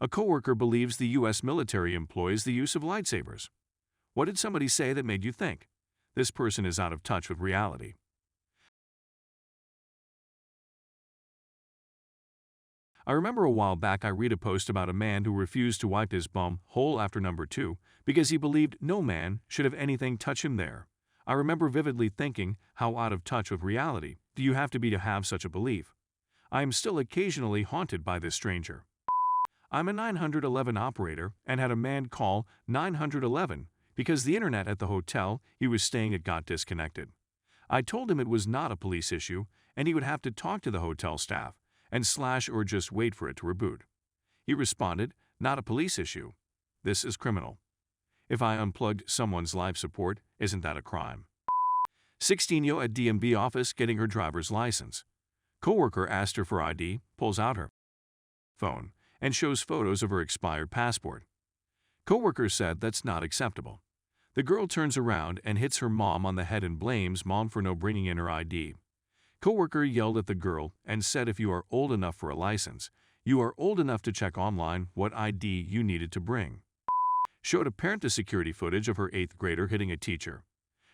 A coworker believes the U.S. military employs the use of lightsabers. What did somebody say that made you think? This person is out of touch with reality. I remember a while back I read a post about a man who refused to wipe his bum hole after number 2 because he believed no man should have anything touch him there. I remember vividly thinking, how out of touch with reality do you have to be to have such a belief? I am still occasionally haunted by this stranger. I'm a 911 operator and had a man call 911 because the internet at the hotel he was staying at got disconnected. I told him it was not a police issue and he would have to talk to the hotel staff and slash or just wait for it to reboot. He responded, "Not a police issue. This is criminal. If I unplugged someone's life support, isn't that a crime?" 16-year-old at DMV office getting her driver's license. Coworker asked her for ID, pulls out her phone, and shows photos of her expired passport. Coworker said that's not acceptable. The girl turns around and hits her mom on the head and blames mom for no bringing in her ID. Coworker yelled at the girl and said if you are old enough for a license, you are old enough to check online what ID you needed to bring. Showed a parent the security footage of her 8th grader hitting a teacher.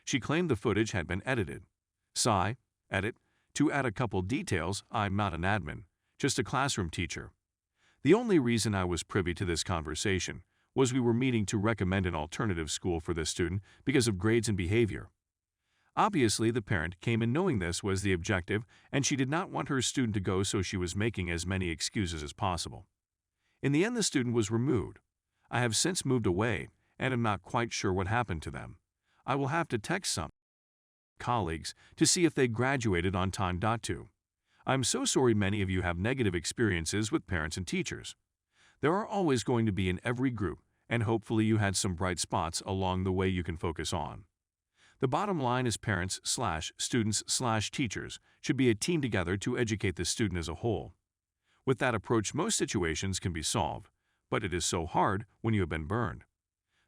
She claimed the footage had been edited. Sigh, edit, to add a couple details, I'm not an admin, just a classroom teacher. The only reason I was privy to this conversation was we were meeting to recommend an alternative school for this student because of grades and behavior. Obviously, the parent came in knowing this was the objective and she did not want her student to go, so she was making as many excuses as possible. In the end, the student was removed. I have since moved away and am not quite sure what happened to them. I will have to text some colleagues to see if they graduated on time. I'm so sorry many of you have negative experiences with parents and teachers. There are always going to be in every group, and hopefully you had some bright spots along the way you can focus on. The bottom line is parents/students/teachers should be a team together to educate the student as a whole. With that approach, most situations can be solved, but it is so hard when you have been burned.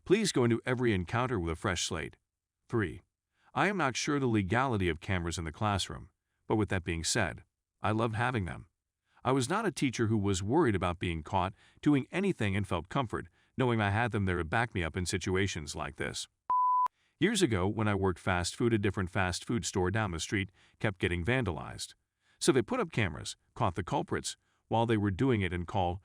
Please go into every encounter with a fresh slate. 3. I am not sure the legality of cameras in the classroom, but with that being said, I loved having them. I was not a teacher who was worried about being caught doing anything and felt comfort knowing I had them there to back me up in situations like this. Years ago, when I worked fast food, a different fast food store down the street kept getting vandalized. So they put up cameras, caught the culprits while they were doing it, and called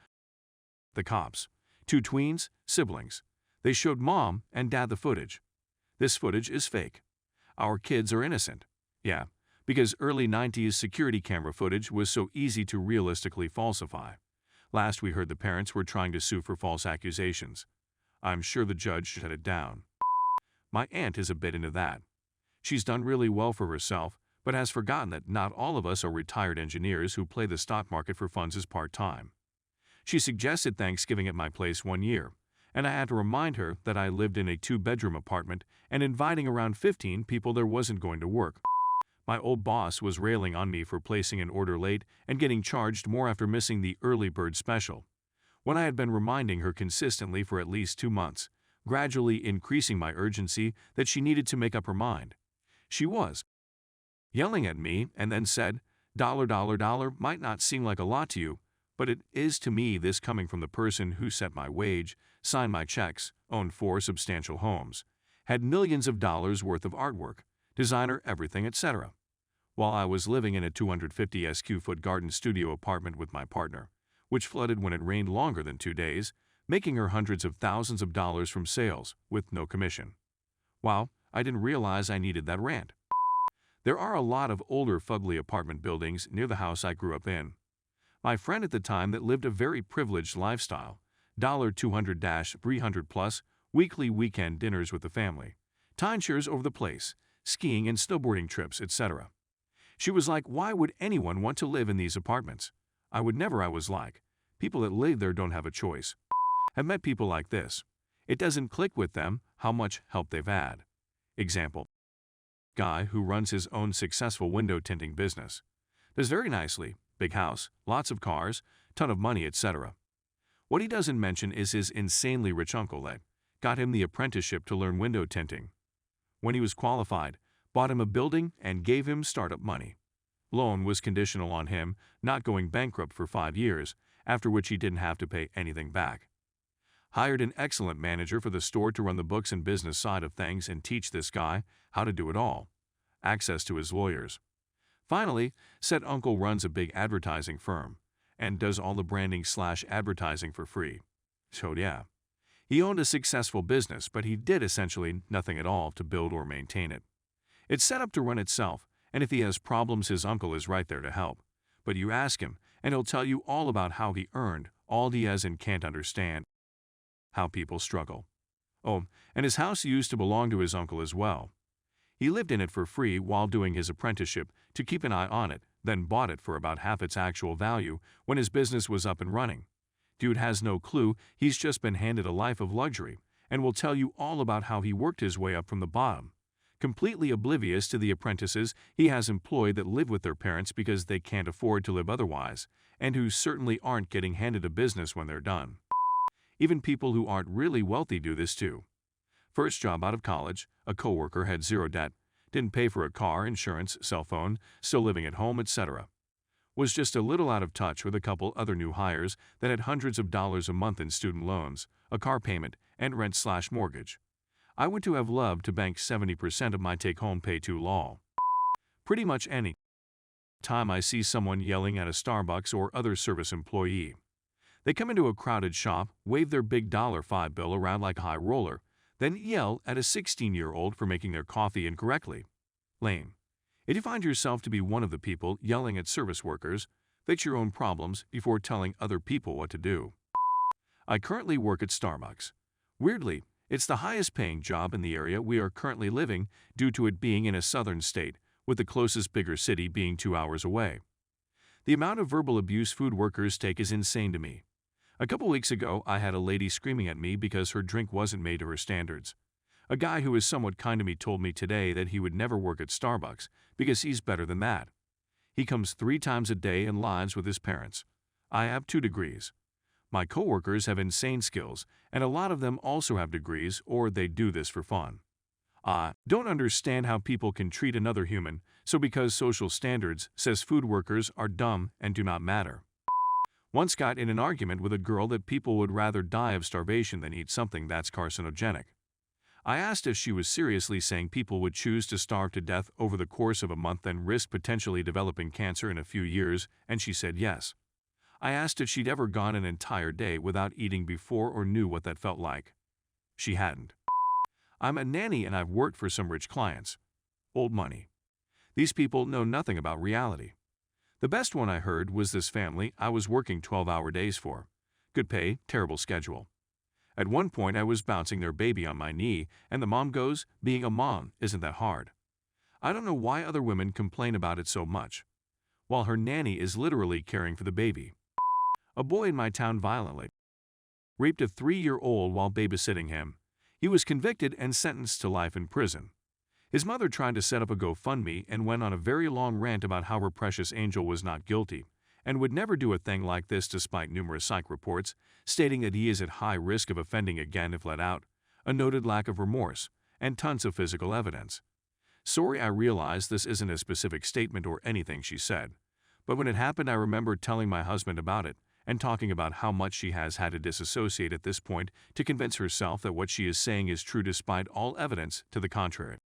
the cops. 2 tweens, siblings. They showed mom and dad the footage. This footage is fake. Our kids are innocent. Yeah, because early 90s security camera footage was so easy to realistically falsify. Last we heard, the parents were trying to sue for false accusations. I'm sure the judge shut it down. My aunt is a bit into that. She's done really well for herself, but has forgotten that not all of us are retired engineers who play the stock market for funds as part-time. She suggested Thanksgiving at my place one year, and I had to remind her that I lived in a 2-bedroom apartment and inviting around 15 people there wasn't going to work. My old boss was railing on me for placing an order late and getting charged more after missing the early bird special, when I had been reminding her consistently for at least 2 months, gradually increasing my urgency that she needed to make up her mind. She was yelling at me and then said, $dollar might not seem like a lot to you, but it is to me. This coming from the person who set my wage, signed my checks, owned 4 substantial homes, had millions of dollars worth of artwork, designer everything, etc. While I was living in a 250 sq ft garden studio apartment with my partner, which flooded when it rained longer than 2 days, making her hundreds of thousands of dollars from sales with no commission. Wow, I didn't realize I needed that rant. There are a lot of older fugly apartment buildings near the house I grew up in. My friend at the time that lived a very privileged lifestyle, $200-300 plus, weekly weekend dinners with the family, timeshares over the place, skiing and snowboarding trips, etc. She was like, why would anyone want to live in these apartments? I would never. I was like, people that live there don't have a choice. I've met people like this. It doesn't click with them how much help they've had. Example: guy who runs his own successful window tinting business. Does very nicely, big house, lots of cars, ton of money, etc. What he doesn't mention is his insanely rich uncle that got him the apprenticeship to learn window tinting. When he was qualified, bought him a building and gave him startup money. Loan was conditional on him not going bankrupt for 5 years, after which he didn't have to pay anything back. Hired an excellent manager for the store to run the books and business side of things and teach this guy how to do it all. Access to his lawyers. Finally, said uncle runs a big advertising firm and does all the branding/advertising for free. So yeah, he owned a successful business, but he did essentially nothing at all to build or maintain it. It's set up to run itself, and if he has problems, his uncle is right there to help. But you ask him, and he'll tell you all about how he earned all he has and can't understand how people struggle. Oh, and his house used to belong to his uncle as well. He lived in it for free while doing his apprenticeship to keep an eye on it, then bought it for about half its actual value when his business was up and running. Dude has no clue he's just been handed a life of luxury and will tell you all about how he worked his way up from the bottom, completely oblivious to the apprentices he has employed that live with their parents because they can't afford to live otherwise, and who certainly aren't getting handed a business when they're done. Even people who aren't really wealthy do this too. First job out of college, a coworker had zero debt, didn't pay for a car, insurance, cell phone, still living at home, etc. Was just a little out of touch with a couple other new hires that had hundreds of dollars a month in student loans, a car payment, and rent/mortgage. I would to have loved to bank 70% of my take-home pay to lol. Pretty much any time I see someone yelling at a Starbucks or other service employee. They come into a crowded shop, wave their big $5 bill around like a high roller, then yell at a 16-year-old for making their coffee incorrectly. Lame. If you find yourself to be one of the people yelling at service workers, fix your own problems before telling other people what to do. I currently work at Starbucks. Weirdly, it's the highest paying job in the area we are currently living due to it being in a southern state, with the closest bigger city being 2 hours away. The amount of verbal abuse food workers take is insane to me. A couple weeks ago, I had a lady screaming at me because her drink wasn't made to her standards. A guy who is somewhat kind to me told me today that he would never work at Starbucks because he's better than that. He comes 3 times a day and lives with his parents. I have 2 degrees. My coworkers have insane skills, and a lot of them also have degrees, or they do this for fun. I don't understand how people can treat another human, so because social standards says food workers are dumb and do not matter. Once got in an argument with a girl that people would rather die of starvation than eat something that's carcinogenic. I asked if she was seriously saying people would choose to starve to death over the course of a month and risk potentially developing cancer in a few years, and she said yes. I asked if she'd ever gone an entire day without eating before or knew what that felt like. She hadn't. I'm a nanny and I've worked for some rich clients. Old money. These people know nothing about reality. The best one I heard was this family I was working 12-hour days for. Good pay, terrible schedule. At one point I was bouncing their baby on my knee, and the mom goes, "Being a mom isn't that hard." I don't know why other women complain about it so much, while her nanny is literally caring for the baby. A boy in my town violently raped a 3-year-old while babysitting him. He was convicted and sentenced to life in prison. His mother tried to set up a GoFundMe and went on a very long rant about how her precious angel was not guilty and would never do a thing like this despite numerous psych reports, stating that he is at high risk of offending again if let out, a noted lack of remorse, and tons of physical evidence. Sorry, I realize this isn't a specific statement or anything she said, but when it happened I remember telling my husband about it and talking about how much she has had to disassociate at this point to convince herself that what she is saying is true despite all evidence to the contrary.